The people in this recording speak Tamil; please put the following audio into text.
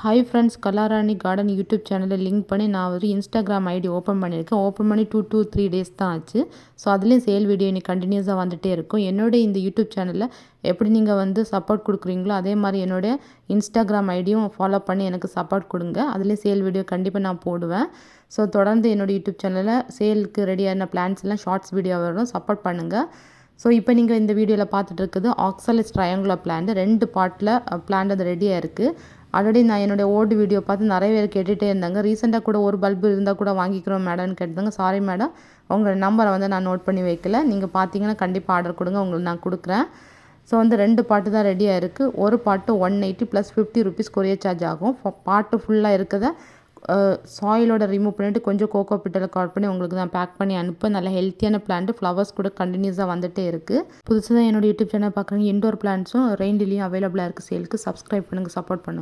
Hi friends, Kalarani garden YouTube சேனலில் லிங்க் பண்ணி நான் ஒரு இன்ஸ்டாகிராம் ஐடி ஓப்பன் பண்ணியிருக்கேன். ஓப்பன் பண்ணி 2-3 டேஸ் தான் ஆச்சு. ஸோ அதுலேயும் சேல் வீடியோ இன்னைக்கு கண்டினியூஸாக வந்துகிட்டே இருக்கும். என்னோடய இந்த யூடியூப் சேனலில் எப்படி நீங்கள் வந்து சப்போர்ட் கொடுக்குறீங்களோ அதே மாதிரி என்னுடைய இன்ஸ்டாகிராம் ஐடியும் ஃபாலோ பண்ணி எனக்கு சப்போர்ட் கொடுங்க. அதுலேயும் சேல் வீடியோ கண்டிப்பாக நான் போடுவேன். ஸோ தொடர்ந்து என்னோடய யூடியூப் சேனலில் சேலுக்கு ரெடியான பிளான்ஸ் எல்லாம் ஷார்ட்ஸ் வீடியோ வரும், சப்போர்ட் பண்ணுங்கள். ஸோ இப்போ நீங்கள் இந்த வீடியோவில் பார்த்துட்டு இருக்குது ஆக்சலிஸ் ட்ரையாங்குலர் பிளான்ட் 2 பார்ட்டில் பிளான்ட் அது ரெடியாக இருக்குது. ஆல்ரெடி நான் என்னுடைய ஓல்டு வீடியோ பார்த்து நிறைய பேர் கேட்டுகிட்டே இருந்தாங்க. ரீசெண்டாக கூட ஒரு பல்பு இருந்தால் கூட வாங்கிக்கிறோம் மேடம்னு கேட்டாங்க. சாரி மேடம், உங்கள் நம்பரை வந்து நான் நோட் பண்ணி வைக்கல. நீங்கள் பார்த்தீங்கன்னா கண்டிப்பாக ஆர்டர் கொடுங்க, உங்களுக்கு நான் கொடுக்குறேன். ஸோ வந்து 2 பாட்டு தான் ரெடியாக இருக்குது. ஒரு பாட்டு 180 + 50 rupees கொரியர் சார்ஜ் ஆகும். பாட்டு ஃபுல்லாக இருக்கிறத சாயிலோட ரிமூவ் பண்ணிவிட்டு கொஞ்சம் கோகோ பிட்டில் கட் பண்ணி உங்களுக்கு நான் பேக் பண்ணி அனுப்பேன். நல்ல ஹெல்த்தியான பிளான்ட், ஃப்ளவர்ஸ் கூட கண்டினியூஸாக வந்துகிட்டே இருக்குது. புதுசாக என்னோட யூடியூப் சேனல் பார்க்குறீங்க, இண்டோர் பிளான்ட்ஸும் ரெயின் லில்லியும் அவைலபிளாக இருக்குது சேலுக்கு. சப்ஸ்கிரைப் பண்ணுங்கள், சப்போர்ட் பண்ணுங்கள்.